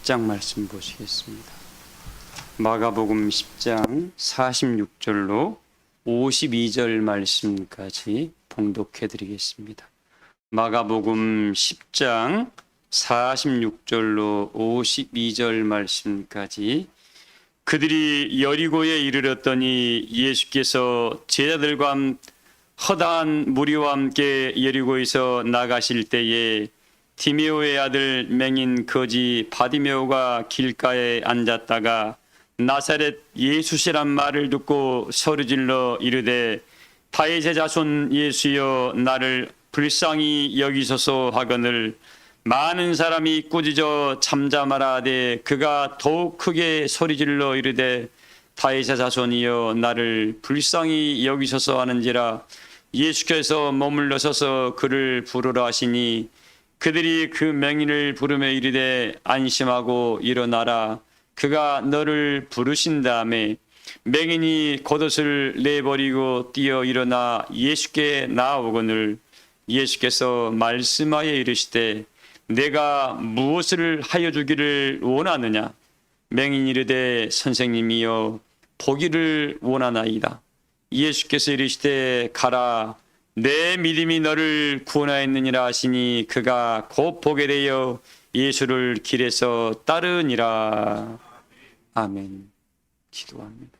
10장 말씀 보시겠습니다. 마가복음 10장 46절로 52절 말씀까지 봉독해 드리겠습니다. 마가복음 10장 46절로 52절 말씀까지. 그들이 여리고에 이르렀더니 예수께서 제자들과 허다한 무리와 함께 여리고에서 나가실 때에 디메오의 아들 맹인 거지 바디메오가 길가에 앉았다가 나사렛 예수시란 말을 듣고 소리질러 이르되 다윗의 자손 예수여 나를 불쌍히 여기소서 하거늘 많은 사람이 꾸짖어 잠잠하라 하되 그가 더욱 크게 소리질러 이르되 다윗의 자손이여 나를 불쌍히 여기소서 하는지라. 예수께서 머물러 서서 그를 부르라 하시니 그들이 그 맹인을 부르며 이르되 안심하고 일어나라 그가 너를 부르신 다음에 맹인이 겉옷을 내버리고 뛰어 일어나 예수께 나아오거늘 예수께서 말씀하여 이르시되 내가 무엇을 하여 주기를 원하느냐. 맹인이 이르되 선생님이여 보기를 원하나이다. 예수께서 이르시되 가라 내 믿음이 너를 구원하였느니라 하시니 그가 곧 보게 되어 예수를 길에서 따르니라. 아멘. 기도합니다.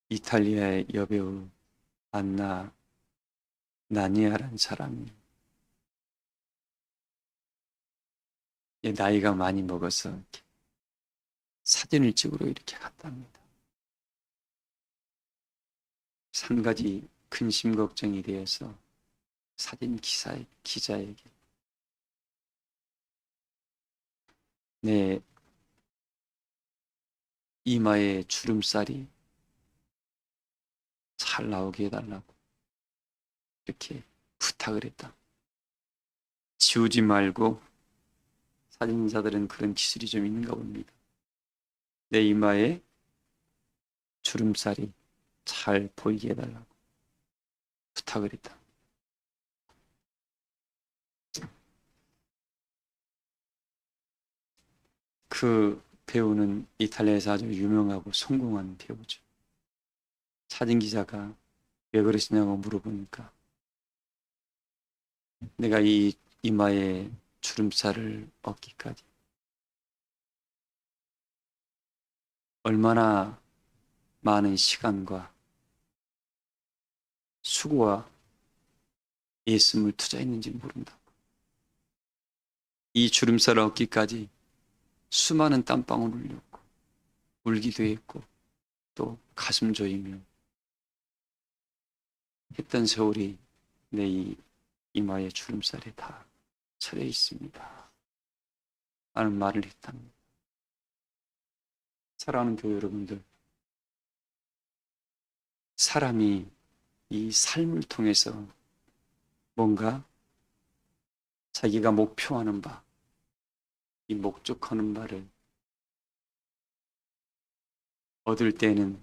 이탈리아의 여배우 안나 나니아라는 사람이 나이가 많이 먹어서 이렇게 사진을 찍으러 이렇게 갔답니다. 한 가지 근심 걱정이 되어서 사진 기자에게 내 이마에 주름살이 잘 나오게 해달라고 이렇게 부탁을 했다. 지우지 말고, 사진사들은 그런 기술이 좀 있는가 봅니다. 내 이마에 주름살이 잘 보이게 해달라고 부탁을 했다. 그 배우는 이탈리아에서 아주 유명하고 성공한 배우죠. 사진기자가 왜 그러시냐고 물어보니까 내가 이 이마에 주름살을 얻기까지 얼마나 많은 시간과 수고와 애씀을 투자했는지 모른다고. 이 주름살을 얻기까지 수많은 땀방울을 흘렸고 울기도 했고 또 가슴 조이며 했던 세월이 내 이 이마에 주름살에 다 차려 있습니다 하는 말을 했답니다. 사랑하는 교회 여러분들, 사람이 이 삶을 통해서 뭔가 자기가 목표하는 바, 이 목적하는 바를 얻을 때는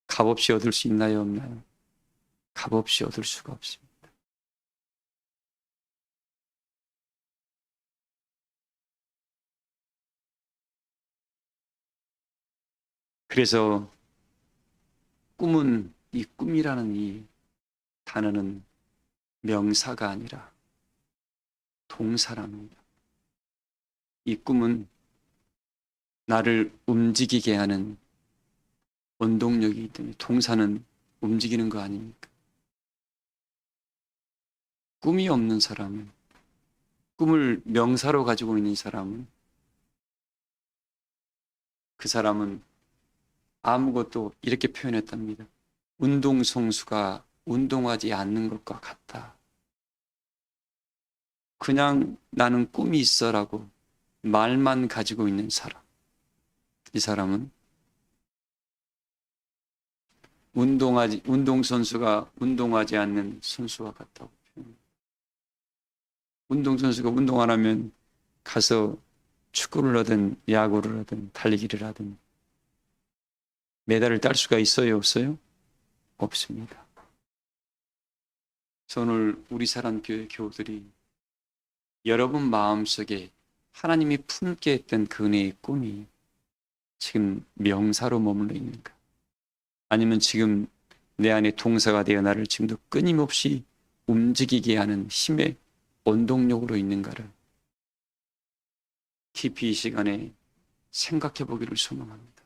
값없이 얻을 수 있나요, 없나요? 값없이 얻을 수가 없습니다. 그래서 꿈은, 이 꿈이라는 이 단어는 명사가 아니라 동사랍니다. 이 꿈은 나를 움직이게 하는 원동력이기 때문에 동사는 움직이는 거 아닙니까? 꿈이 없는 사람은, 꿈을 명사로 가지고 있는 사람은, 그 사람은 아무것도, 이렇게 표현했답니다. 운동선수가 운동하지 않는 것과 같다. 그냥 나는 꿈이 있어라고 말만 가지고 있는 사람, 이 사람은 운동선수가 운동하지 않는 선수와 같다고 표현합니다. 운동선수가 운동 안 하면 가서 축구를 하든 야구를 하든 달리기를 하든 메달을 딸 수가 있어요, 없어요? 없습니다. 그래서 오늘 우리 사랑교회 교우들이 여러분 마음속에 하나님이 품게 했던 그 은혜의 꿈이 지금 명사로 머물러 있는가? 아니면 지금 내 안에 동사가 되어 나를 지금도 끊임없이 움직이게 하는 힘의 원동력으로 있는가를 깊이 이 시간에 생각해 보기를 소망합니다.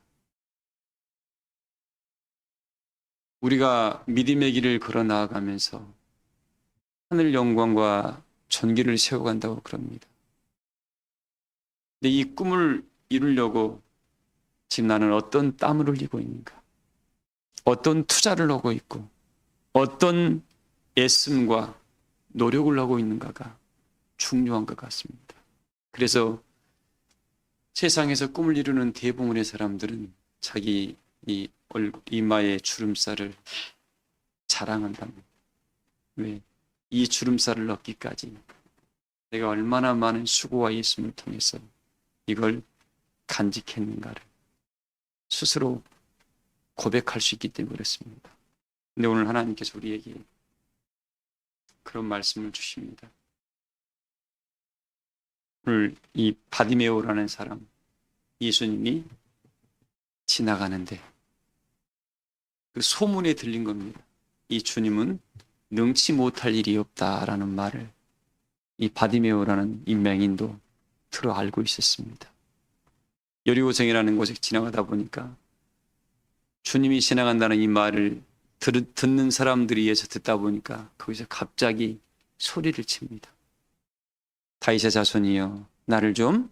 우리가 믿음의 길을 걸어 나아가면서 하늘 영광과 존귀를 세워간다고 그럽니다. 근데 이 꿈을 이루려고 지금 나는 어떤 땀을 흘리고 있는가? 어떤 투자를 하고 있고 어떤 애씀과 노력을 하고 있는가가 중요한 것 같습니다. 그래서 세상에서 꿈을 이루는 대부분의 사람들은 자기 이 이마의 주름살을 자랑한답니다. 왜? 이 주름살을 얻기까지 내가 얼마나 많은 수고와 예수님을 통해서 이걸 간직했는가를 스스로 고백할 수 있기 때문에 그렇습니다. 근데 오늘 하나님께서 우리에게 그런 말씀을 주십니다. 오늘 이 바디메오라는 사람, 예수님이 지나가는데 그 소문에 들린 겁니다. 이 주님은 능치 못할 일이 없다라는 말을 이 바디메오라는 이 맹인도 들어 알고 있었습니다. 여리고성이라는 곳에 지나가다 보니까 주님이 지나간다는 이 말을 듣는 사람들이 의해서 듣다 보니까 거기서 갑자기 소리를 칩니다. 다윗의 자손이여 나를 좀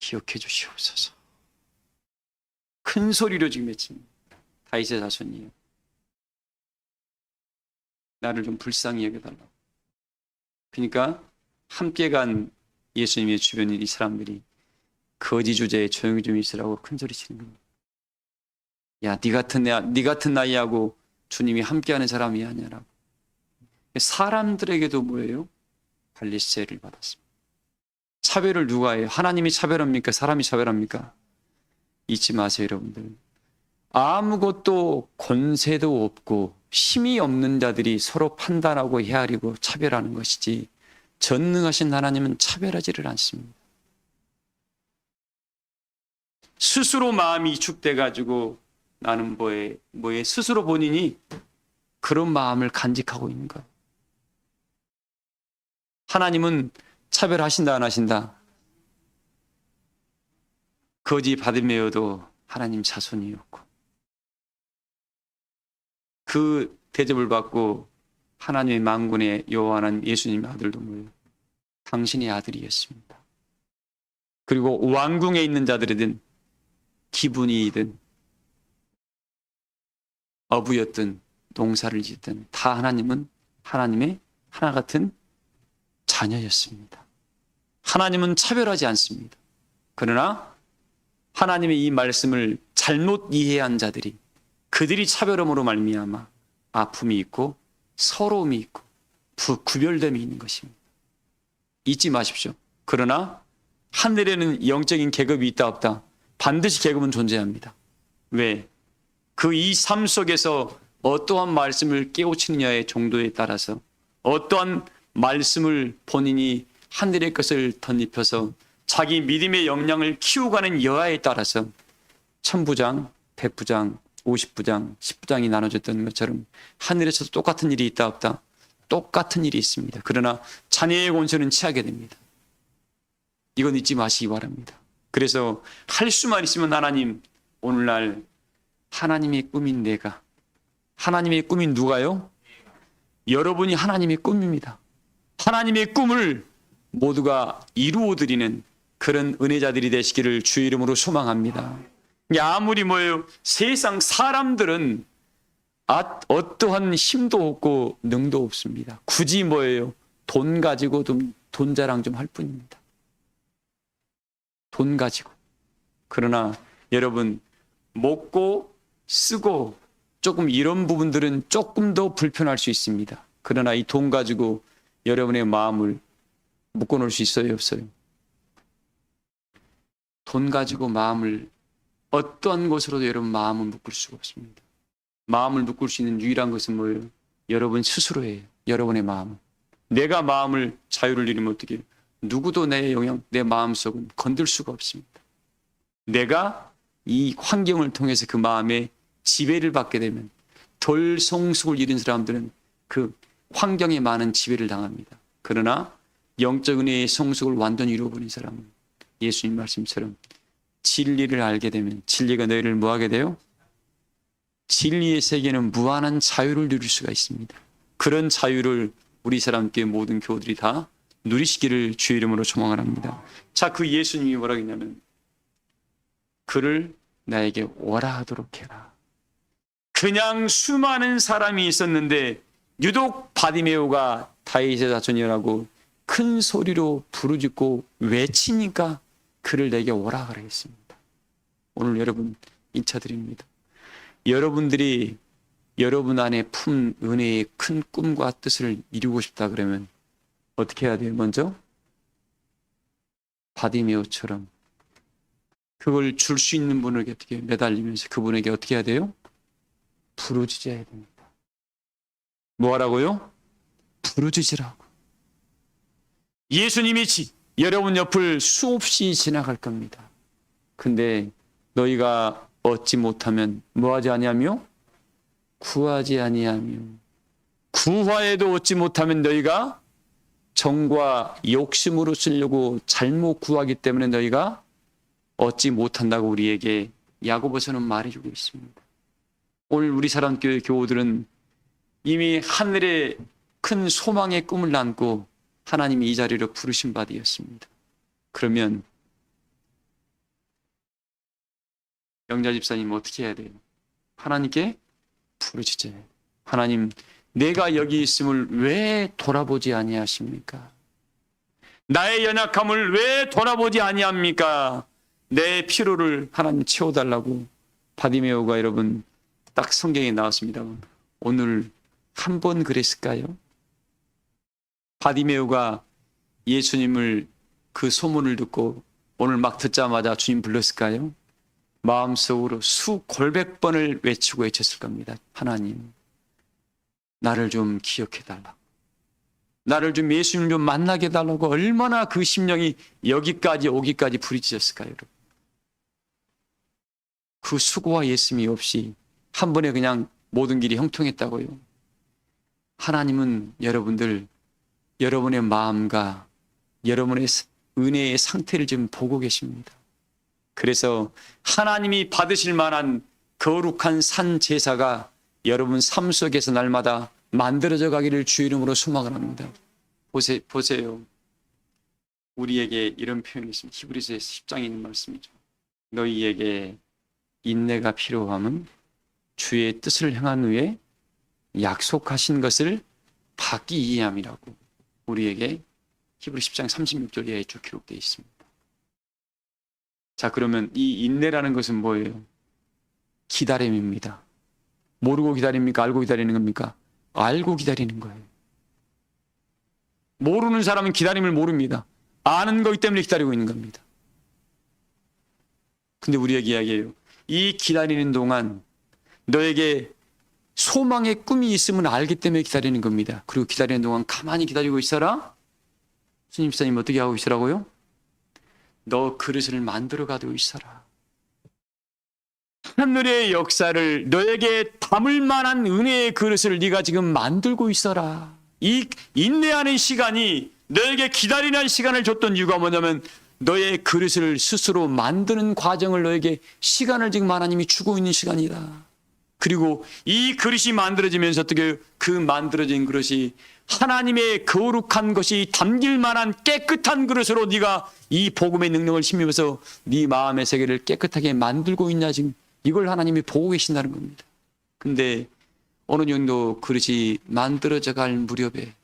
기억해 주시옵소서. 큰 소리로 지금 외칩니다. 다윗의 자손이여 나를 좀 불쌍히 여겨달라고. 그러니까 함께 간 예수님의 주변인 이 사람들이 거지 주제에 조용히 좀 있으라고 큰 소리 치는 겁니다. 야, 네 같은 나이하고 주님이 함께하는 사람이 아니라고. 사람들에게도 뭐예요? 발리세를 받았습니다. 차별을 누가 해요? 하나님이 차별합니까? 사람이 차별합니까? 잊지 마세요, 여러분들. 아무것도 권세도 없고 힘이 없는 자들이 서로 판단하고 헤아리고 차별하는 것이지 전능하신 하나님은 차별하지를 않습니다. 스스로 마음이 위축돼가지고 나는 뭐에 스스로 본인이 그런 마음을 간직하고 있는 거예요. 하나님은 차별하신다 안 하신다? 거지 바디메오도 하나님 자손이었고 그 대접을 받고 하나님의 만군의 여호와는 예수님의 아들도 뭐예요? 당신의 아들이었습니다. 그리고 왕궁에 있는 자들이든 기분이든 어부였든 농사를 짓든 다 하나님은 하나님의 하나 같은 자녀였습니다. 하나님은 차별하지 않습니다. 그러나 하나님의 이 말씀을 잘못 이해한 자들이 그들이 차별함으로 말미암아 아픔이 있고 서러움이 있고 구별됨이 있는 것입니다. 잊지 마십시오. 그러나 하늘에는 영적인 계급이 있다 없다? 반드시 계급은 존재합니다. 왜? 그 이 삶 속에서 어떠한 말씀을 깨우치느냐의 정도에 따라서 어떠한 말씀을 본인이 하늘의 것을 덧입혀서 자기 믿음의 역량을 키워가는 여하에 따라서 1000부장, 100부장, 50부장, 10부장이 나눠졌던 것처럼 하늘에서도 똑같은 일이 있다 없다? 똑같은 일이 있습니다. 그러나 자녀의 권세는 취하게 됩니다. 이건 잊지 마시기 바랍니다. 그래서 할 수만 있으면 하나님, 오늘날 하나님의 꿈인 내가, 하나님의 꿈인 누가요? 여러분이 하나님의 꿈입니다. 하나님의 꿈을 모두가 이루어드리는 그런 은혜자들이 되시기를 주의 이름으로 소망합니다. 아무리 뭐예요? 세상 사람들은 어떠한 힘도 없고 능도 없습니다. 굳이 뭐예요? 돈 가지고 돈 자랑 좀 할 뿐입니다. 돈 가지고. 그러나 여러분 먹고 쓰고 조금 이런 부분들은 조금 더 불편할 수 있습니다. 그러나 이 돈 가지고 여러분의 마음을 묶어놓을 수 있어요, 없어요? 돈 가지고 마음을 어떠한 것으로도 여러분 마음을 묶을 수가 없습니다. 마음을 묶을 수 있는 유일한 것은 뭐예요? 여러분 스스로예요. 여러분의 마음. 내가 마음을 자유를 누리면 어떻게 해요? 누구도 내 영향, 내 마음속은 건들 수가 없습니다. 내가 이 환경을 통해서 그 마음에 지배를 받게 되면 덜 성숙을 이룬 사람들은 그 환경에 많은 지배를 당합니다. 그러나 영적 은혜의 성숙을 완전히 이루어버린 사람은 예수님 말씀처럼 진리를 알게 되면 진리가 너희를 뭐하게 돼요? 진리의 세계는 무한한 자유를 누릴 수가 있습니다. 그런 자유를 우리 사람께 모든 교우들이 다 누리시기를 주의 이름으로 소망을 합니다. 자, 그 예수님이 뭐라고 했냐면 그를 나에게 오라 하도록 해라. 그냥 수많은 사람이 있었는데 유독 바디메오가 다윗의 자손이라고 큰 소리로 부르짖고 외치니까 그를 내게 오라 하라 했습니다. 오늘 여러분 인차드립니다. 여러분들이 여러분 안에 품 은혜의 큰 꿈과 뜻을 이루고 싶다 그러면 어떻게 해야 돼요? 먼저 바디메오처럼 그걸 줄 수 있는 분에게 어떻게 매달리면서 그분에게 어떻게 해야 돼요? 부르짖어야 됩니다. 뭐 하라고요? 부르짖으라고. 예수님이 여러분 옆을 수없이 지나갈 겁니다. 근데 너희가 얻지 못하면 뭐하지 아니하며? 구하지 아니하며. 구하에도 얻지 못하면 너희가 정과 욕심으로 쓰려고 잘못 구하기 때문에 너희가 얻지 못한다고 우리에게 야고보서는 말해주고 있습니다. 오늘 우리 사람교회 교우들은 이미 하늘에 큰 소망의 꿈을 안고 하나님이 이 자리로 부르신 바 되었습니다. 그러면 영자 집사님 어떻게 해야 돼요? 하나님께 부르짖어야 돼요. 하나님, 내가 여기 있음을 왜 돌아보지 아니하십니까? 나의 연약함을 왜 돌아보지 아니합니까? 내 피로를 하나님 채워달라고 바디메오가 여러분 딱 성경에 나왔습니다. 오늘 한 번 그랬을까요? 바디메오가 예수님을 그 소문을 듣고 오늘 막 듣자마자 주님 불렀을까요? 마음속으로 수골백 번을 외치고 외쳤을 겁니다. 하나님, 나를 좀 기억해달라고. 나를 좀 예수님 좀 만나게 해달라고 얼마나 그 심령이 여기까지 오기까지 부딪혔을까요? 여러분? 그 수고와 예심이 없이 한 번에 그냥 모든 길이 형통했다고요. 하나님은 여러분들, 여러분의 마음과 여러분의 은혜의 상태를 지금 보고 계십니다. 그래서 하나님이 받으실 만한 거룩한 산 제사가 여러분 삶 속에서 날마다 만들어져 가기를 주의 이름으로 소망을 합니다. 보세요. 우리에게 이런 표현이 있습니다. 히브리서 10장에 있는 말씀이죠. 너희에게 인내가 필요함은 주의 뜻을 행한 후에 약속하신 것을 받기 이해함이라고 우리에게 히브리 10장 36절에 쭉 기록되어 있습니다. 자, 그러면 이 인내라는 것은 뭐예요? 기다림입니다. 모르고 기다립니까? 알고 기다리는 겁니까? 알고 기다리는 거예요. 모르는 사람은 기다림을 모릅니다. 아는 거기 때문에 기다리고 있는 겁니다. 근데 우리에게 이야기해요. 이 기다리는 동안 너에게 소망의 꿈이 있으면 알기 때문에 기다리는 겁니다. 그리고 기다리는 동안 가만히 기다리고 있어라. 주님 집사님 어떻게 하고 있으라고요? 너 그릇을 만들어 가지고 있어라. 하늘의 역사를 너에게 담을 만한 은혜의 그릇을 네가 지금 만들고 있어라. 이 인내하는 시간이 너에게 기다리는 시간을 줬던 이유가 뭐냐면 너의 그릇을 스스로 만드는 과정을 너에게 시간을 지금 하나님이 주고 있는 시간이다. 그리고 이 그릇이 만들어지면서 어떻게 그 만들어진 그릇이 하나님의 거룩한 것이 담길 만한 깨끗한 그릇으로 네가 이 복음의 능력을 힘입어서 네 마음의 세계를 깨끗하게 만들고 있냐 지금 이걸 하나님이 보고 계신다는 겁니다. 근데 어느 정도 그릇이 만들어져 갈 무렵에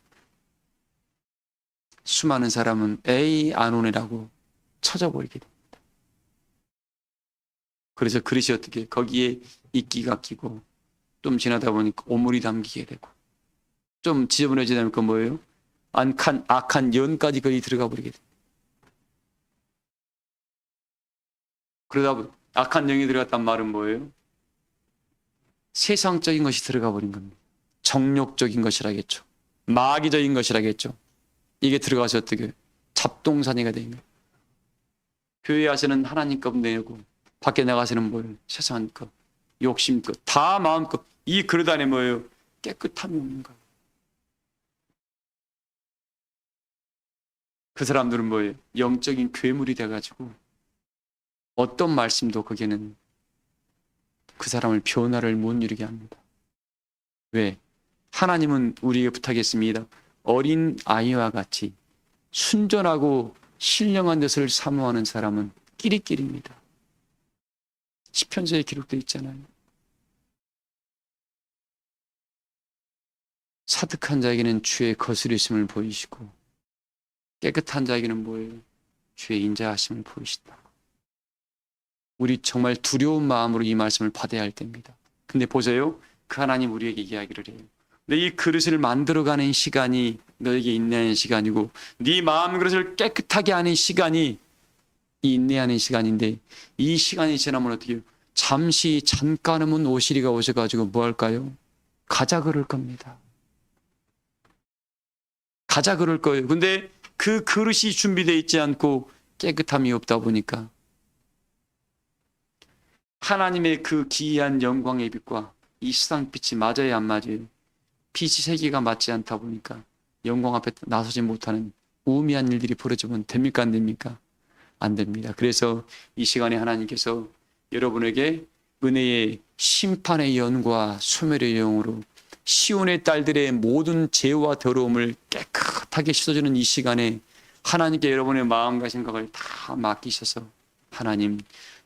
수많은 사람은 에이 안 오네라고 쳐져버리게 됩니다. 그래서 그릇이 어떻게 거기에 이끼가 끼고 좀 지나다 보니까 오물이 담기게 되고 좀 지저분해지다 보니까 뭐예요? 악한 연까지 거기 들어가 버리게 됩니다. 그러다 악한 영이 들어갔단 말은 뭐예요? 세상적인 것이 들어가 버린 겁니다. 정욕적인 것이라겠죠. 마귀적인 것이라겠죠. 이게 들어가서 어떻게 잡동사니가 되는 거예요. 교회 와서는 하나님 것 내고 밖에 나가서는 뭐예요? 세상한 것, 욕심껏, 다 마음껏. 이 그릇 안에 뭐예요? 깨끗함이 없는 거예요. 그 사람들은 뭐예요? 영적인 괴물이 돼가지고 어떤 말씀도 거기에는 그 사람을 변화를 못 이루게 합니다. 왜? 하나님은 우리에게 부탁했습니다. 어린 아이와 같이 순전하고 신령한 것을 사모하는 사람은 끼리끼리입니다. 시편서에 기록되어 있잖아요. 사득한 자에게는 주의 거스르심을 보이시고 깨끗한 자에게는 뭐예요? 주의 인자하심을 보이신다. 우리 정말 두려운 마음으로 이 말씀을 받아야 할 때입니다. 근데 보세요. 그 하나님 우리에게 이야기를 해요. 내 이 그릇을 만들어가는 시간이 너에게 인내하는 시간이고 네 마음 그릇을 깨끗하게 하는 시간이 이 인내하는 시간인데 이 시간이 지나면 어떻게 해요? 잠깐은 오시리가 오셔가지고 뭐 할까요? 가자 그럴 겁니다. 가자 그럴 거예요. 근데 그 그릇이 준비되어 있지 않고 깨끗함이 없다 보니까 하나님의 그 기이한 영광의 빛과 이 세상 빛이 맞아야 안 맞아요? 빛이 세기가 맞지 않다 보니까 영광 앞에 나서지 못하는 우미한 일들이 벌어지면 됩니까? 안 됩니까? 안 됩니다. 그래서 이 시간에 하나님께서 여러분에게 은혜의 심판의 연과 소멸의 영으로 시온의 딸들의 모든 죄와 더러움을 깨끗하게 씻어주는 이 시간에 하나님께 여러분의 마음과 생각을 다 맡기셔서 하나님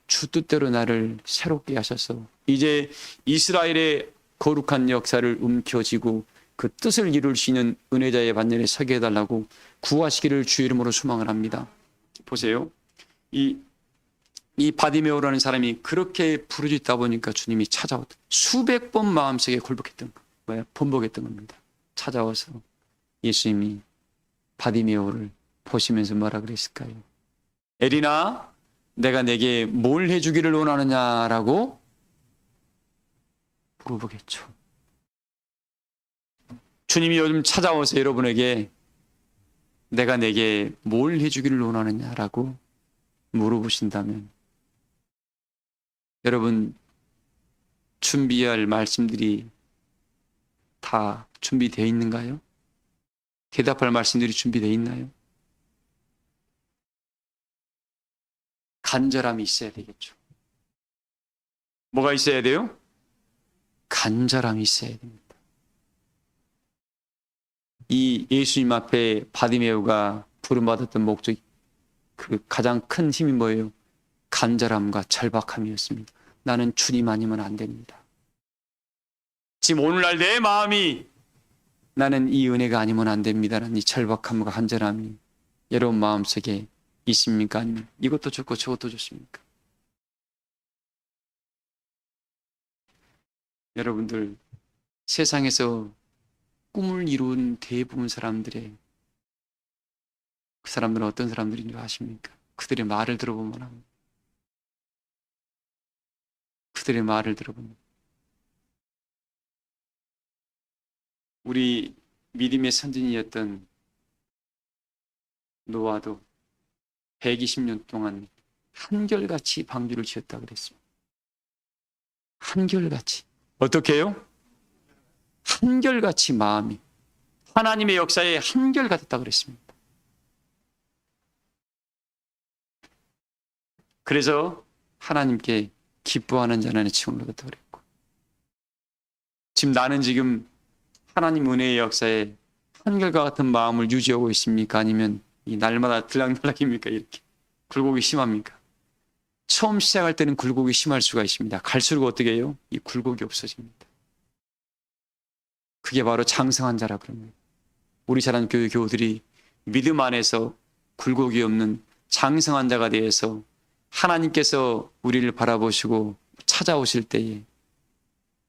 주 뜻대로 나를 새롭게 하셔서 이제 이스라엘의 거룩한 역사를 움켜쥐고 그 뜻을 이룰 수 있는 은혜자의 반열에 서게 해달라고 구하시기를 주의 이름으로 소망을 합니다. 보세요. 이 바디메오라는 사람이 그렇게 부르짖다 보니까 주님이 찾아왔다. 수백 번 마음속에 굴복했던 거예요. 번복했던 겁니다. 찾아와서 예수님이 바디메오를 보시면서 뭐라 그랬을까요? 에리나, 내가 내게 뭘 해주기를 원하느냐라고 물어보겠죠. 주님이 요즘 찾아와서 여러분에게 내가 내게 뭘 해주기를 원하느냐라고 물어보신다면 여러분 준비할 말씀들이 다 준비되어 있는가요? 대답할 말씀들이 준비되어 있나요? 간절함이 있어야 되겠죠. 뭐가 있어야 돼요? 간절함이 있어야 됩니다. 이 예수님 앞에 바디메오가 부름받았던 목적, 그 가장 큰 힘이 뭐예요? 간절함과 절박함이었습니다. 나는 주님 아니면 안 됩니다. 지금 오늘날 내 마음이 나는 이 은혜가 아니면 안 됩니다라는 이 절박함과 간절함이 여러분 마음속에 있습니까? 아니면 이것도 좋고 저것도 좋습니까? 여러분들 세상에서 꿈을 이룬 대부분 사람들의 그 사람들은 어떤 사람들인 줄 아십니까? 그들의 말을 들어보면 합니다. 그들의 말을 들어보면 우리 믿음의 선진이었던 노아도 120년 동안 한결같이 방주를 지었다고 그랬습니다. 한결같이. 어떻게 해요? 한결같이 마음이 하나님의 역사에 한결같았다고 그랬습니다. 그래서 하나님께 기뻐하는 자는 칭을 얻었다고 그랬고 지금 나는 지금 하나님 은혜의 역사에 한결과 같은 마음을 유지하고 있습니까? 아니면 이 날마다 들락날락입니까? 이렇게 굴곡이 심합니까? 처음 시작할 때는 굴곡이 심할 수가 있습니다. 갈수록 어떻게 해요? 이 굴곡이 없어집니다. 그게 바로 장성한 자라 그럽니다. 우리 자란 교우들이 믿음 안에서 굴곡이 없는 장성한 자가 되어서 하나님께서 우리를 바라보시고 찾아오실 때에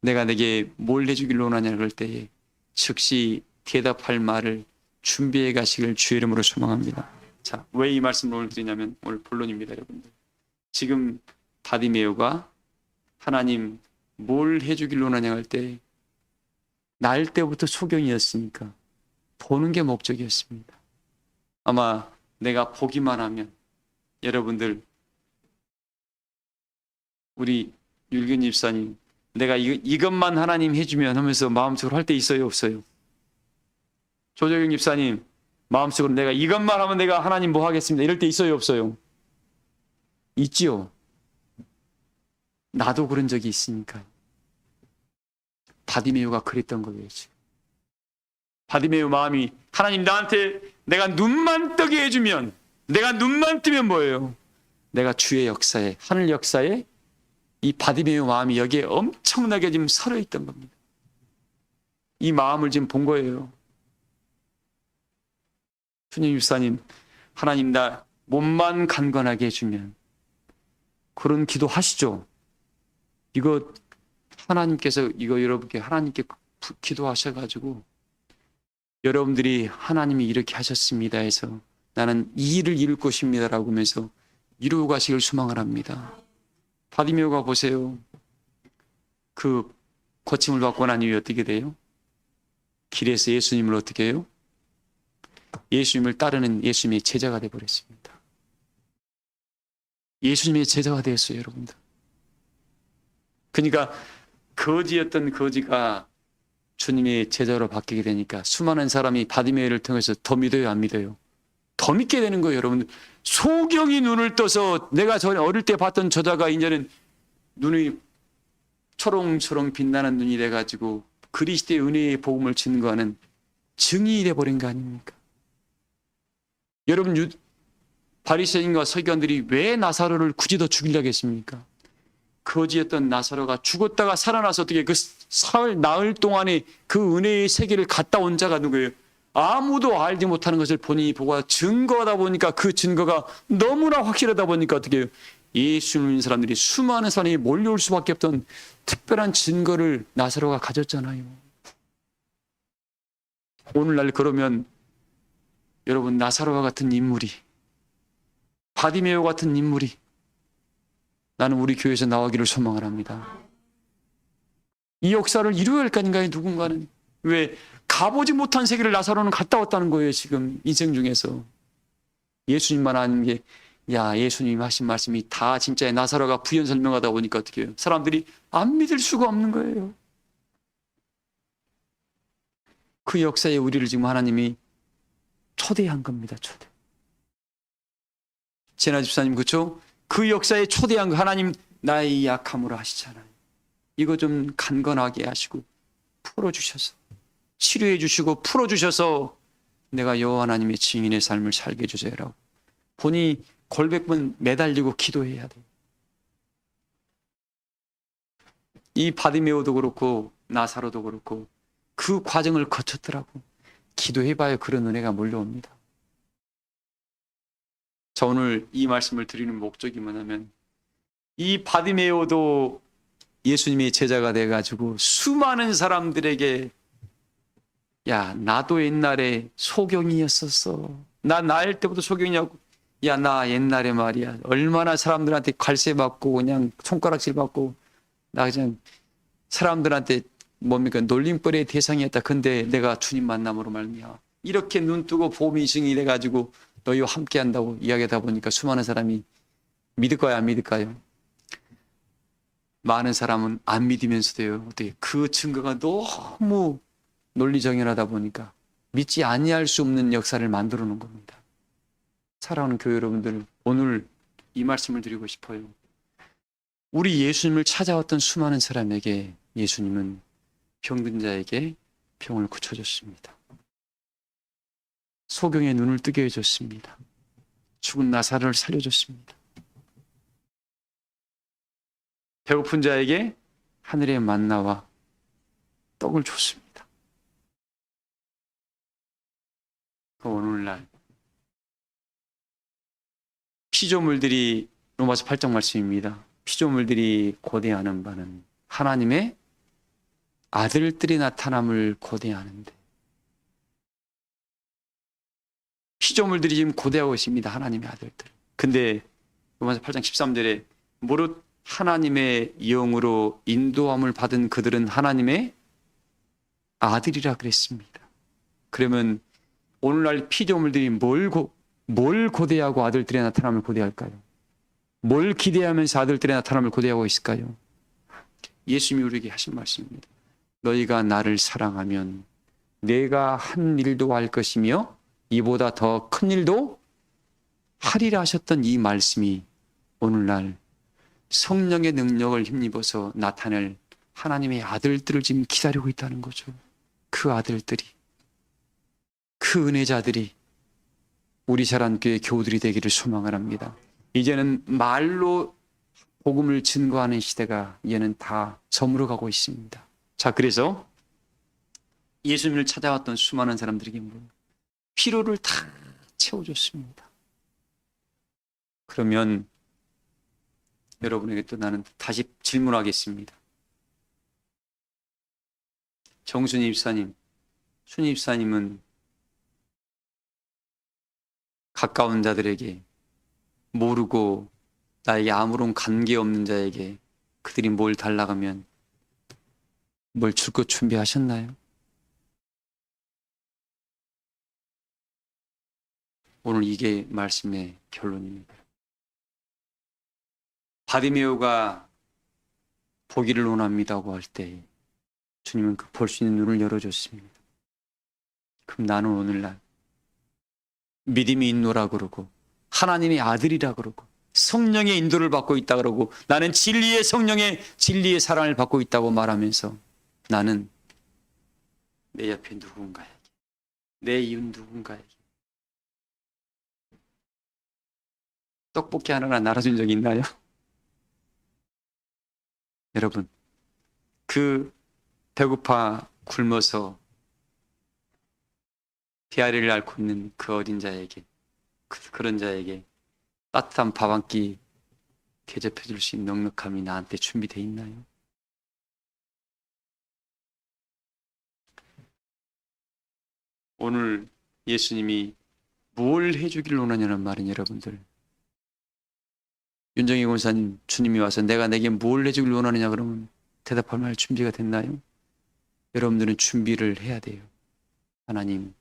내가 내게 뭘 해주길 원하냐 그럴 때에 즉시 대답할 말을 준비해 가시길 주의 이름으로 소망합니다. 자, 왜 이 말씀을 오늘 드리냐면 오늘 본론입니다, 여러분들. 지금 바디메오가 하나님 뭘 해주길 원하냐 할 때 날 때부터 소경이었으니까 보는 게 목적이었습니다. 아마 내가 보기만 하면 여러분들, 우리 율균 집사님, 내가 이것만 하나님 해주면 하면서 마음속으로 할 때 있어요, 없어요? 조정영 집사님, 마음속으로 내가 이것만 하면 내가 하나님 뭐 하겠습니다, 이럴 때 있어요, 없어요? 있지요. 나도 그런 적이 있으니까. 바디메오가 그랬던 거예요, 지금. 바디메오 마음이, 하나님 나한테 내가 눈만 뜨게 해주면, 내가 눈만 뜨면 뭐예요? 내가 주의 역사에, 하늘 역사에 이 바디메오 마음이 여기에 엄청나게 지금 서려 있던 겁니다. 이 마음을 지금 본 거예요. 주님 집사님, 하나님 나 몸만 간건하게 해주면, 그런 기도 하시죠? 이거 하나님께서 이거 여러분께 하나님께 기도하셔가지고 여러분들이 하나님이 이렇게 하셨습니다 해서 나는 이 일을 이룰 것입니다라고 하면서 이루어 가시길 소망을 합니다. 바디메오가 보세요. 그 고침을 받고 난 이후에 어떻게 돼요? 길에서 예수님을 어떻게 해요? 예수님을 따르는 예수님의 제자가 되어버렸습니다. 예수님의 제자가 되었어요, 여러분들. 그러니까 거지였던 거지가 주님의 제자로 바뀌게 되니까 수많은 사람이 바디메오를 통해서 더 믿어요, 안 믿어요? 더 믿게 되는 거예요, 여러분들. 소경이 눈을 떠서 내가 전에 어릴 때 봤던 저자가 이제는 눈이 초롱초롱 빛나는 눈이 돼가지고 그리스도의 은혜의 복음을 증거하는 증인이 돼버린 거 아닙니까? 여러분, 바리새인과 서기관들이 왜 나사로를 굳이 더 죽이려고 했습니까? 거지였던 나사로가 죽었다가 살아나서 어떻게 그 사흘 나흘 동안에 그 은혜의 세계를 갔다 온 자가 누구예요? 아무도 알지 못하는 것을 본인이 보고 증거하다 보니까 그 증거가 너무나 확실하다 보니까 어떻게 해요? 예수 믿는 사람들이 수많은 사람이 몰려올 수밖에 없던 특별한 증거를 나사로가 가졌잖아요. 오늘날 그러면 여러분, 나사로와 같은 인물이, 바디메오 같은 인물이 나는 우리 교회에서 나오기를 소망을 합니다. 이 역사를 이루어야 할 거 아닌가요, 누군가는? 왜? 가보지 못한 세계를 나사로는 갔다 왔다는 거예요, 지금 인생 중에서. 예수님만 아는 게, 야, 예수님 하신 말씀이 다 진짜 나사로가 부연 설명하다 보니까 어떻게 해요? 사람들이 안 믿을 수가 없는 거예요. 그 역사에 우리를 지금 하나님이 초대한 겁니다, 초대. 제나 집사님, 그렇죠? 그 역사에 초대한 거 하나님 나의 약함으로 하시잖아요. 이거 좀 간건하게 하시고 풀어주셔서 치료해 주시고 풀어주셔서 내가 여호와 하나님의 증인의 삶을 살게 해주세요라고 본인이 골백번 매달리고 기도해야 돼요. 이 바디메오도 그렇고 나사로도 그렇고 그 과정을 거쳤더라고. 기도해봐야 그런 은혜가 몰려옵니다. 자, 오늘 이 말씀을 드리는 목적이 뭐냐면 이 바디메오도 예수님의 제자가 돼가지고 수많은 사람들에게 야, 나도 옛날에 소경이었었어. 나 나일 때부터 소경이냐고. 야, 나 옛날에 말이야 얼마나 사람들한테 괄세 받고 그냥 손가락질 받고 나 그냥 사람들한테 뭡니까 놀림거리의 대상이었다. 근데 내가 주님 만남으로 말미암아 이렇게 눈 뜨고 봄이 증이 돼가지고 너희와 함께 한다고 이야기하다 보니까 수많은 사람이 믿을까요, 안 믿을까요? 많은 사람은 안 믿으면서도요, 어떻게 그 증거가 너무 논리정연하다 보니까 믿지 아니할 수 없는 역사를 만들어 놓은 겁니다. 사랑하는 교회 여러분들, 오늘 이 말씀을 드리고 싶어요. 우리 예수님을 찾아왔던 수많은 사람에게 예수님은 병든 자에게 병을 고쳐줬습니다. 소경의 눈을 뜨게 해줬습니다. 죽은 나사로를 살려줬습니다. 배고픈 자에게 하늘의 만나와 떡을 줬습니다. 오늘날 피조물들이 로마서 8장 말씀입니다. 피조물들이 고대하는 바는 하나님의 아들들이 나타남을 고대하는데 피조물들이 지금 고대하고 있습니다. 하나님의 아들들. 근데 로마서 8장 13절에 무릇 하나님의 영으로 인도함을 받은 그들은 하나님의 아들이라 그랬습니다. 그러면 오늘날 피조물들이 뭘 고대하고 아들들의 나타남을 고대할까요? 뭘 기대하면서 아들들의 나타남을 고대하고 있을까요? 예수님이 우리에게 하신 말씀입니다. 너희가 나를 사랑하면 내가 한 일도 할 것이며 이보다 더 큰 일도 하리라 하셨던 이 말씀이 오늘날 성령의 능력을 힘입어서 나타낼 하나님의 아들들을 지금 기다리고 있다는 거죠. 그 아들들이, 그 은혜자들이 우리 자란교회 교우들이 되기를 소망을 합니다. 이제는 말로 복음을 증거하는 시대가 이제는 다 저물어가고 있습니다. 자, 그래서 예수님을 찾아왔던 수많은 사람들에게 피로를 다 채워줬습니다. 그러면 여러분에게 또 나는 다시 질문하겠습니다. 정순희 입사님, 순희 입사님은 가까운 자들에게, 모르고 나에게 아무런 관계없는 자에게 그들이 뭘 달라고 하면 뭘 줄 것 준비하셨나요? 오늘 이게 말씀의 결론입니다. 바디메오가 보기를 원합니다고 할 때 주님은 그 볼 수 있는 눈을 열어줬습니다. 그럼 나는 오늘날 믿음이 있노라 그러고 하나님의 아들이라 그러고 성령의 인도를 받고 있다 그러고 나는 진리의 사랑을 받고 있다고 말하면서 나는 내 옆에 누군가에게, 내 이웃 누군가에게 떡볶이 하나나 나눠준 적이 있나요? 여러분, 그 배고파 굶어서 비아리를 앓고 있는 그 어린 자에게, 그런 자에게 따뜻한 밥 한 끼 대접해 줄 수 있는 넉넉함이 나한테 준비되어 있나요? 오늘 예수님이 뭘 해주길 원하냐는 말은 여러분들, 윤정희 권사님, 주님이 와서 내가 내게 뭘 해주길 원하느냐 그러면 대답할 말 준비가 됐나요? 여러분들은 준비를 해야 돼요. 하나님,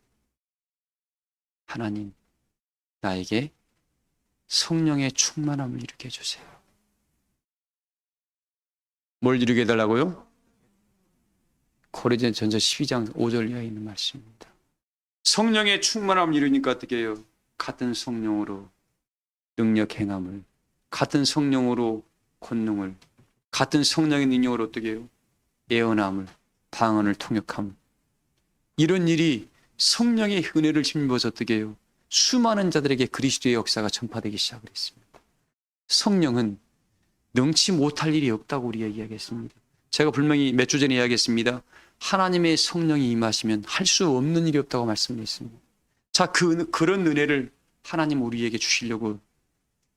나에게 성령의 충만함을 이루게 해주세요. 뭘 이루게 해달라고요? 고린도전서 12장 5절 이하에 있는 말씀입니다. 성령의 충만함을 이루니까 어떻게 해요? 같은 성령으로 능력 행함을, 같은 성령으로 권능을, 같은 성령의 능력으로 어떻게 해요? 예언함을, 방언을 통역함을. 이런 일이 성령의 은혜를 힘입어서 어떻게 해요? 수많은 자들에게 그리스도의 역사가 전파되기 시작을 했습니다. 성령은 능치 못할 일이 없다고 우리가 이야기했습니다. 제가 분명히 몇 주 전에 이야기했습니다. 하나님의 성령이 임하시면 할 수 없는 일이 없다고 말씀드렸습니다. 자, 그런 은혜를 하나님 우리에게 주시려고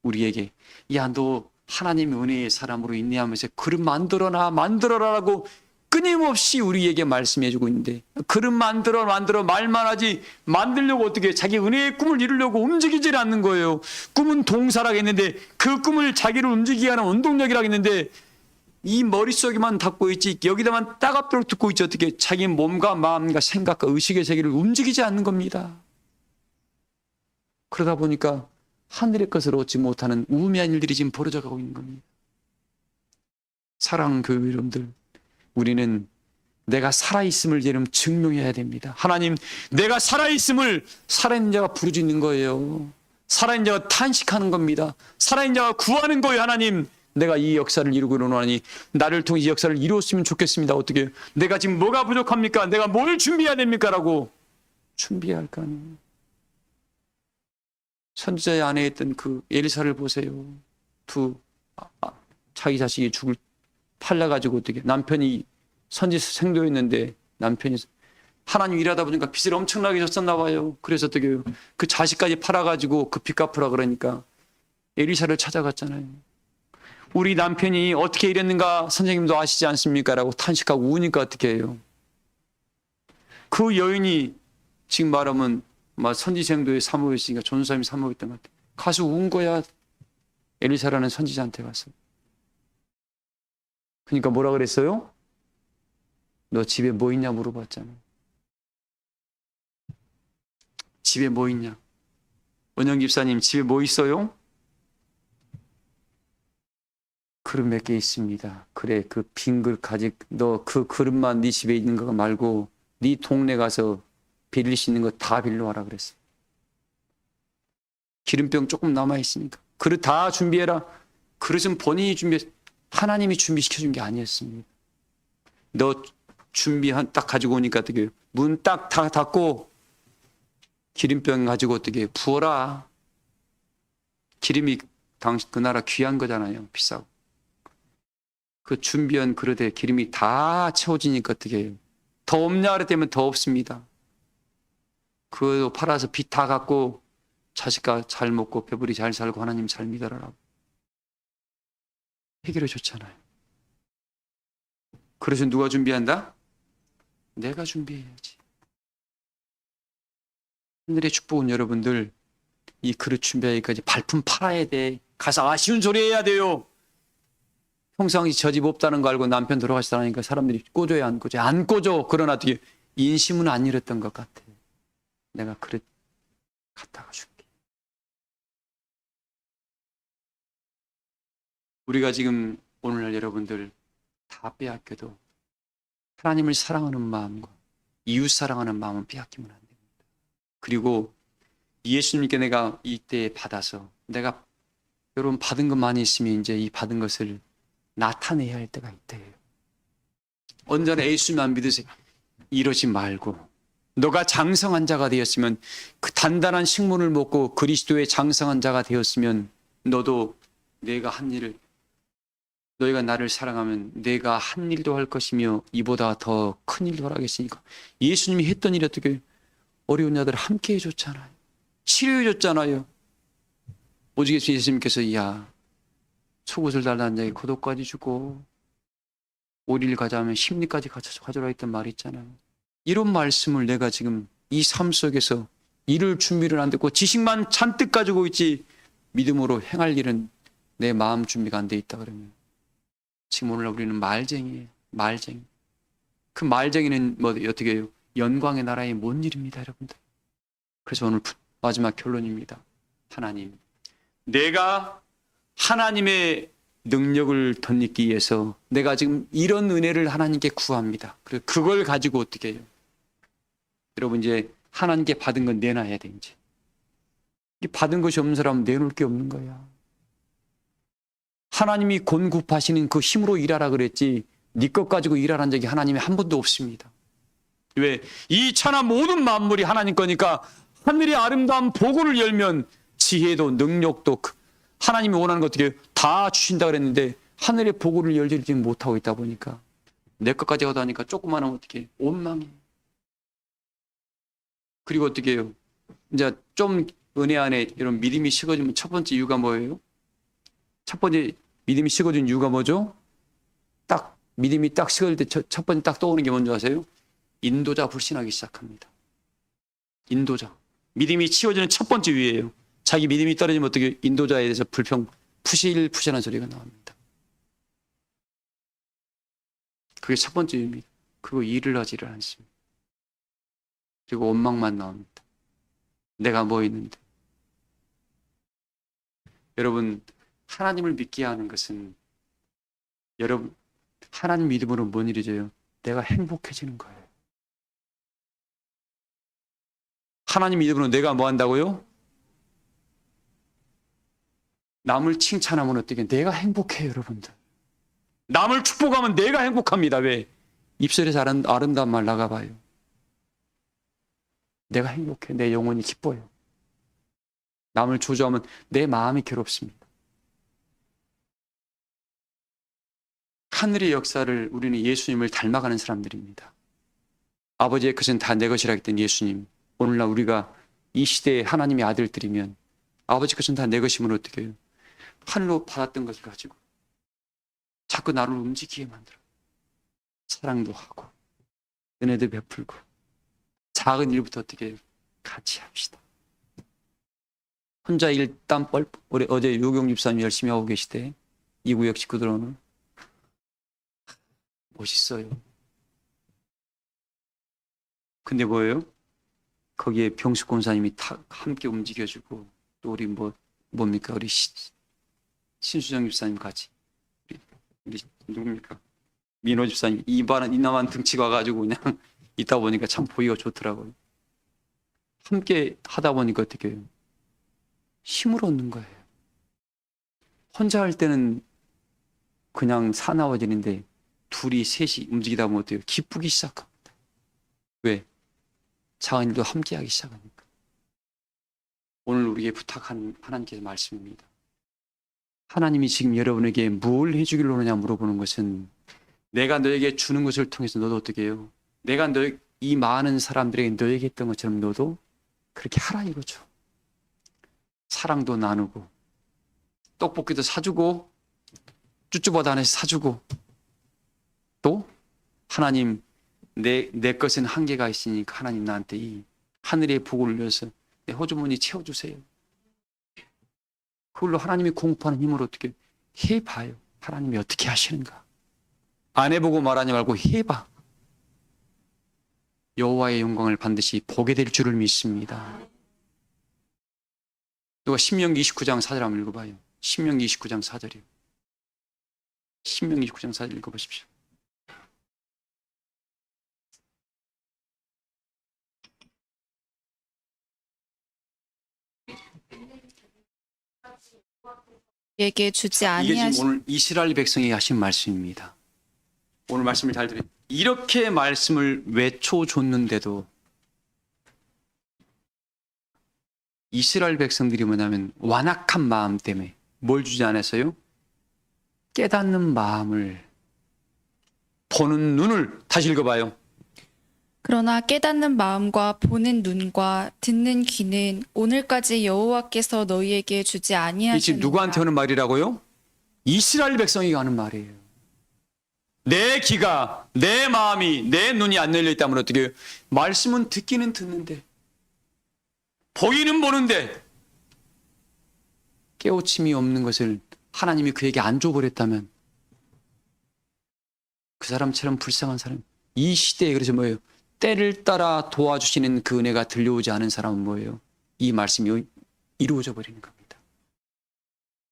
우리에게, 야, 너 하나님의 은혜의 사람으로 인내하면서 그릇 만들어라라고 끊임없이 우리에게 말씀해 주고 있는데, 그릇 만들어 말만 하지 만들려고 어떻게 자기 은혜의 꿈을 이루려고 움직이질 않는 거예요. 꿈은 동사라고 했는데 그 꿈을 자기를 움직이게 하는 원동력이라고 했는데 이 머릿속에만 닫고 있지, 여기다만 따갑도록 듣고 있지, 어떻게 자기 몸과 마음과 생각과 의식의 세계를 움직이지 않는 겁니다. 그러다 보니까 하늘의 것을 얻지 못하는 우매한 일들이 지금 벌어져 가고 있는 겁니다. 사랑하는 교회 여러분들, 우리는 내가 살아있음을 여러분 증명해야 됩니다. 하나님, 내가 살아있음을 살아있는 자가 부르짖는 거예요. 살아있는 자가 탄식하는 겁니다. 살아있는 자가 구하는 거예요. 하나님, 내가 이 역사를 이루고 원하니 나를 통해 이 역사를 이루었으면 좋겠습니다. 어떻게, 내가 지금 뭐가 부족합니까? 내가 뭘 준비해야 됩니까? 라고 준비해야 할 거 아니에요. 선지자의 아내에 있던 그 엘리사를 보세요. 자기 자식이 팔려가지고 어떻게, 남편이 선지 생도였는데 남편이 하나님 일하다 보니까 빚을 엄청나게 졌었나 봐요. 그래서 어떻게 그 자식까지 팔아가지고 그 빚 갚으라 그러니까 엘리사를 찾아갔잖아요. 우리 남편이 어떻게 이랬는가 선생님도 아시지 않습니까? 라고 탄식하고 우니까 어떻게 해요? 그 여인이 지금 말하면 선지생도의 사모였으니까 전도사님이 사모였던 것 같아요. 가서 운 거야. 엘리사라는 선지자한테 가서. 그러니까 뭐라 그랬어요? 너 집에 뭐 있냐 물어봤잖아요. 집에 뭐 있냐? 원영 집사님 집에 뭐 있어요? 그릇 몇 개 있습니다. 그래, 그 빈 그릇 너 그 그릇만 네 집에 있는 거 말고 네 동네 가서 빌릴 수 있는 거 다 빌려와라 그랬어. 기름병 조금 남아 있으니까 그릇 다 준비해라. 그릇은 본인이 하나님이 준비시켜준 게 아니었습니다. 너 딱 가지고 오니까 어떻게 문 딱 다 닫고 기름병 가지고 어떻게 부어라. 기름이 당신 그 나라 귀한 거잖아요. 비싸고. 그 준비한 그릇에 기름이 다 채워지니까 어떻게 해요? 더 없냐 그랬더니 더 없습니다. 그거 팔아서 빚 다 갚고 자식과 잘 먹고 배부리 잘 살고 하나님 잘 믿어라라고 해결해 줬잖아요. 그래서 누가 준비한다? 내가 준비해야지. 하늘의 축복은 여러분들 이 그릇 준비하기까지 발품 팔아야 돼. 가서 아쉬운 소리 해야 돼요. 평상시 저 집 없다는 거 알고 남편 돌아가시다니까 사람들이 꽂아야 안 꽂아. 안 꽂아. 그러나 어떻게 인심은 안 잃었던 것 같아. 내가 그릇 갖다가 줄게. 우리가 지금 오늘날 여러분들 다 빼앗겨도 하나님을 사랑하는 마음과 이웃 사랑하는 마음은 빼앗기면 안 됩니다. 그리고 예수님께 내가 이때 받아서 내가 여러분 받은 것 많이 있으면 이제 이 받은 것을 나타내야 할 때가 있대요. 언제나 예수님만 믿으세요. 이러지 말고 너가 장성한 자가 되었으면 그 단단한 식문을 먹고 그리스도의 장성한 자가 되었으면 너도 내가 한 일을 너희가 나를 사랑하면 내가 한 일도 할 것이며 이보다 더 큰 일도 하겠으니까 예수님이 했던 일이 어떻게 어려운 자들을 함께 해줬잖아요. 치료해줬잖아요. 오직 예수님께서 야 속옷을 달라는 자에게 겉옷까지 주고 오리를 가져가면 심리까지 가져라 했던 말이 있잖아요. 이런 말씀을 내가 지금 이 삶 속에서 일을 준비를 안 됐고 지식만 잔뜩 가지고 있지 믿음으로 행할 일은 내 마음 준비가 안 돼 있다 그러면 지금 오늘날 우리는 말쟁이에요. 말쟁이. 그 말쟁이는 뭐 어떻게 해요? 영광의 나라에 못 일입니다, 여러분들. 그래서 오늘 마지막 결론입니다. 하나님, 내가 하나님의 능력을 덧입기 위해서 내가 지금 이런 은혜를 하나님께 구합니다. 그리고 그걸 가지고 어떻게 해요? 여러분 이제 하나님께 받은 건 내놔야 돼 이제. 받은 것이 없는 사람은 내놓을 게 없는 거야. 하나님이 공급하시는 그 힘으로 일하라 그랬지 네 것 가지고 일하라는 적이 하나님이 한 번도 없습니다. 왜? 이 천하 모든 만물이 하나님 거니까 하늘의 아름다운 보고를 열면 지혜도 능력도 하나님이 원하는 것 어떻게 다 주신다 그랬는데 하늘의 보고를 열지 못하고 있다 보니까 내 것까지 하다 하니까 조금만 하면 어떻게 원망해. 그리고 어떻게 해요? 이제 좀 은혜 안에 이런 믿음이 식어지면 첫 번째 이유가 뭐예요? 첫 번째 믿음이 식어진 이유가 뭐죠? 딱 믿음이 딱 식어질 때 첫 번째 딱 떠오르는 게 뭔지 아세요? 인도자 불신하기 시작합니다. 인도자. 믿음이 치워지는 첫 번째 이유예요. 자기 믿음이 떨어지면 어떻게 인도자에 대해서 푸실푸실한 소리가 나옵니다. 그게 첫 번째 이유입니다. 그리고 일을 하지를 않습니다. 그리고 원망만 나옵니다. 내가 뭐 있는데. 여러분 하나님을 믿게 하는 것은 여러분 하나님 믿음으로 뭔 일이죠? 내가 행복해지는 거예요. 하나님 믿음으로 내가 뭐 한다고요? 남을 칭찬하면 어떻게 내가 행복해요, 여러분들. 남을 축복하면 내가 행복합니다. 왜? 입술에서 아름다운 말 나가봐요. 내가 행복해. 내 영혼이 기뻐요. 남을 조조하면 내 마음이 괴롭습니다. 하늘의 역사를 우리는 예수님을 닮아가는 사람들입니다. 아버지의 것은 다 내 것이라 했던 예수님. 오늘날 우리가 이 시대에 하나님의 아들들이면 아버지 것은 다 내 것이면 어떻게 해요? 하늘로 받았던 것을 가지고 자꾸 나를 움직이게 만들어. 사랑도 하고 은혜도 베풀고 작은 일부터 어떻게 해요? 같이 합시다. 혼자 일땀 어제 유경 집사님 열심히 하고 계시대. 이 구역 식구들은 멋있어요. 근데 뭐예요? 거기에 병숙 권사님이 함께 움직여주고 또 우리 뭡니까 우리 신수정 집사님 같이 우리 누굽니까 민호 집사님 이나만 등치가 와가지고 그냥 있다 보니까 참 보기가 좋더라고요. 함께 하다 보니까 어떻게 해요? 힘을 얻는 거예요. 혼자 할 때는 그냥 사나워지는데 둘이 셋이 움직이다 보면 어때요? 기쁘기 시작합니다. 왜? 작은 일도 함께 하기 시작하니까. 오늘 우리에게 부탁한 하나님께서 말씀입니다. 하나님이 지금 여러분에게 뭘 해주기를 원하냐 물어보는 것은 내가 너에게 주는 것을 통해서 너도 어떻게 해요? 내가 이 많은 사람들에게 너에게 했던 것처럼 너도 그렇게 하라 이거죠. 사랑도 나누고 떡볶이도 사주고 쭈쭈바다 안에서 사주고 또 하나님 내 것은 한계가 있으니까 하나님 나한테 이 하늘의 복을 올려서 내 호주머니 채워주세요. 그걸로 하나님이 공급하는 힘으로 어떻게 해봐요. 하나님이 어떻게 하시는가. 안 해보고 말하지 말고 해봐. 여호와의 영광을 반드시 보게 될 줄을 믿습니다. 누가 신명기 29장 4절 한번 읽어봐요. 신명기 29장 4절이요. 신명기 29장 4절 읽어보십시오. 에게 주지 이게 지금 아니하시 오늘 이스라엘 백성에게 하신 말씀입니다. 오늘 말씀을 잘 들으세요. 이렇게 말씀을 외쳐줬는데도 이스라엘 백성들이 뭐냐면 완악한 마음 때문에 뭘 주지 않았어요? 깨닫는 마음을 보는 눈을 다시 읽어봐요. 그러나 깨닫는 마음과 보는 눈과 듣는 귀는 오늘까지 여호와께서 너희에게 주지 이 아니하시니라. 지금 누구한테 하는 말이라고요? 이스라엘 백성에게 하는 말이에요. 내 귀가 내 마음이 내 눈이 안 열려 있다면 어떻게 해요? 말씀은 듣기는 듣는데 보이는 보는데 깨우침이 없는 것을 하나님이 그에게 안 줘버렸다면 그 사람처럼 불쌍한 사람 이 시대에 그래서 뭐예요? 때를 따라 도와주시는 그 은혜가 들려오지 않은 사람은 뭐예요? 이 말씀이 이루어져 버리는 겁니다.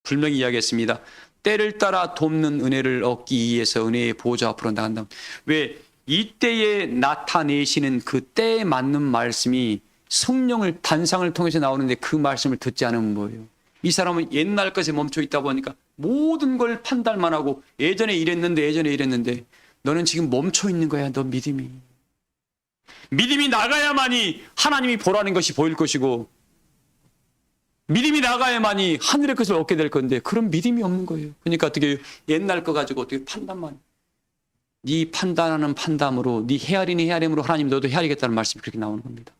분명히 이야기했습니다. 때를 따라 돕는 은혜를 얻기 위해서 은혜의 보좌 앞으로 나간다. 왜? 이때에 나타내시는 그 때에 맞는 말씀이 성령을 단상을 통해서 나오는데 그 말씀을 듣지 않으면 뭐예요? 이 사람은 옛날 것에 멈춰 있다 보니까 모든 걸 판단만 하고 예전에 이랬는데 너는 지금 멈춰 있는 거야. 너 믿음이 나가야만이 하나님이 보라는 것이 보일 것이고 믿음이 나가야만이 하늘의 것을 얻게 될 건데 그런 믿음이 없는 거예요. 그러니까 어떻게 옛날 거 가지고 어떻게 판단만 네 판단하는 판단으로 네 헤아림으로 하나님 너도 헤아리겠다는 말씀이 그렇게 나오는 겁니다.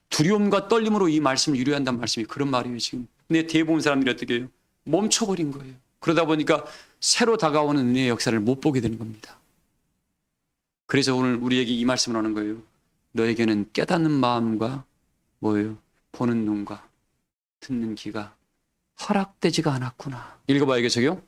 두려움과 떨림으로 이 말씀을 이루어야 한다는 말씀이 그런 말이에요 지금. 근데 대부분 사람들이 어떻게 해요? 멈춰버린 거예요. 그러다 보니까 새로 다가오는 은혜의 역사를 못 보게 되는 겁니다. 그래서 오늘 우리에게 이 말씀을 하는 거예요. 너에게는 깨닫는 마음과 뭐예요? 보는 눈과 듣는 귀가 허락되지가 않았구나. 읽어봐야겠어요?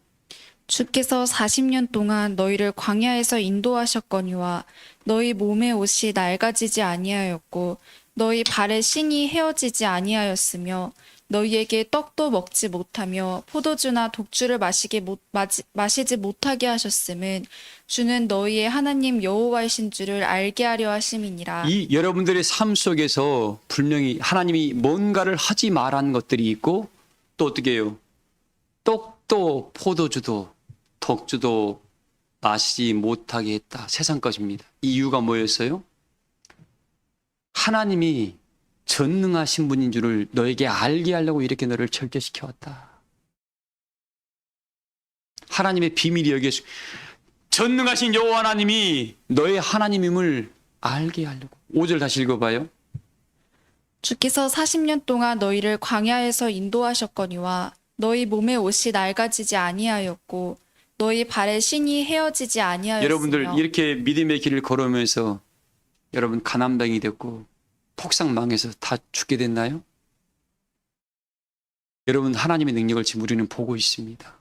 주께서 40년 동안 너희를 광야에서 인도하셨거니와 너희 몸의 옷이 낡아지지 아니하였고 너희 발의 신이 헤어지지 아니하였으며 너희에게 떡도 먹지 못하며 포도주나 독주를 마시지 못하게 하셨음은 주는 너희의 하나님 여호와이신 줄을 알게 하려 하심이니라. 이 여러분들의 삶 속에서 분명히 하나님이 뭔가를 하지 말한 것들이 있고 또 어떻게 해요? 떡도 포도주도 독주도 마시지 못하게 했다. 세상 것입니다. 이 이유가 뭐였어요? 하나님이 전능하신 분인 줄을 너에게 알게 하려고 이렇게 너를 절제시켜왔다. 하나님의 비밀이 여기에 전능하신 여호와 하나님이 너의 하나님임을 알게 하려고. 5절 다시 읽어봐요. 주께서 40년 동안 너희를 광야에서 인도하셨거니와 너희 몸의 옷이 낡아지지 아니하였고 너희 발의 신이 헤어지지 아니하였으며. 여러분들 이렇게 믿음의 길을 걸으면서 여러분 가난뱅이 됐고 폭삭 망해서 다 죽게 됐나요? 여러분 하나님의 능력을 지금 우리는 보고 있습니다.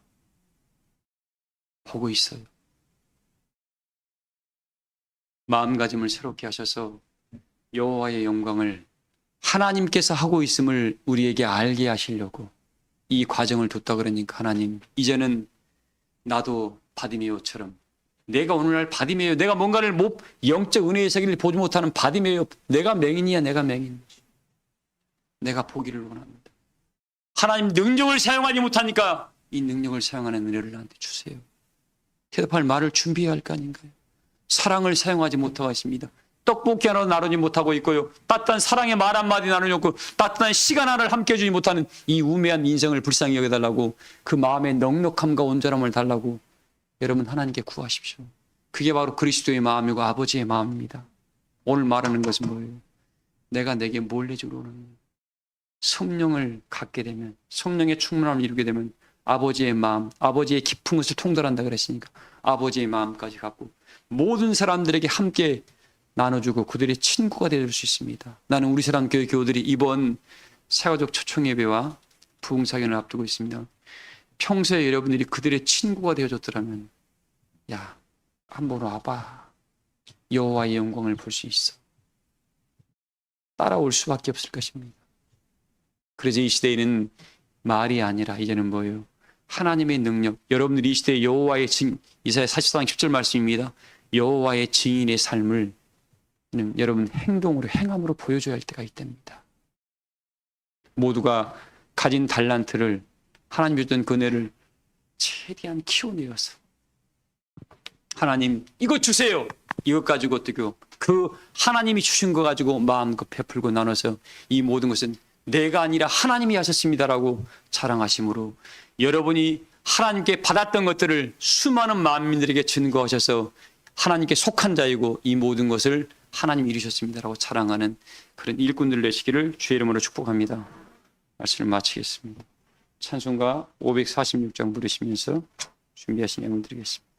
보고 있어요. 마음가짐을 새롭게 하셔서 여호와의 영광을 하나님께서 하고 있음을 우리에게 알게 하시려고 이 과정을 뒀다 그러니까 하나님, 이제는 나도 바디메오처럼, 내가 오늘날 바디메오, 내가 뭔가를 영적 은혜의 세계를 보지 못하는 바디메오, 내가 맹인이야, 내가 맹인. 내가 보기를 원합니다. 하나님, 능력을 사용하지 못하니까 이 능력을 사용하는 은혜를 나한테 주세요. 대답할 말을 준비해야 할 거 아닌가요? 사랑을 사용하지 못하고 있습니다. 떡볶이 하나 나누지 못하고 있고요. 따뜻한 사랑의 말 한마디 나누지 못하고 따뜻한 시간 하나를 함께 해주지 못하는 이 우매한 인생을 불쌍히 여겨달라고, 그 마음의 넉넉함과 온전함을 달라고 여러분 하나님께 구하십시오. 그게 바로 그리스도의 마음이고 아버지의 마음입니다. 오늘 말하는 것은 뭐예요? 내가 내게 뭘 내주려 하는, 성령을 갖게 되면, 성령의 충만함을 이루게 되면 아버지의 마음, 아버지의 깊은 것을 통달한다 그랬으니까 아버지의 마음까지 갖고 모든 사람들에게 함께 나눠주고 그들의 친구가 되어줄 수 있습니다. 나는 우리 사람 교회 교우들이 이번 새가족 초청예배와 부흥사견을 앞두고 있습니다. 평소에 여러분들이 그들의 친구가 되어줬더라면, 야, 한번 와봐. 여호와의 영광을 볼 수 있어. 따라올 수밖에 없을 것입니다. 그래서 이 시대에는 말이 아니라 이제는 뭐예요? 하나님의 능력. 여러분들이 이 시대에 여호와의 증인, 이사야 44장 10절 말씀입니다. 여호와의 증인의 삶을 여러분 행동으로, 행함으로 보여줘야 할 때가 있답니다. 모두가 가진 달란트를, 하나님 주던 그 은혜를 최대한 키워내어서, 하나님 이것 주세요, 이것 가지고 어떻게, 그 하나님이 주신 거 가지고 마음껏 베풀고 나눠서 이 모든 것은 내가 아니라 하나님이 하셨습니다라고 자랑하심으로, 여러분이 하나님께 받았던 것들을 수많은 만민들에게 증거하셔서 하나님께 속한 자이고 이 모든 것을 하나님이 이루셨습니다라고 자랑하는 그런 일꾼들 되시기를 주의 이름으로 축복합니다. 말씀을 마치겠습니다. 찬송가 546장 부르시면서 준비하신 양을 드리겠습니다.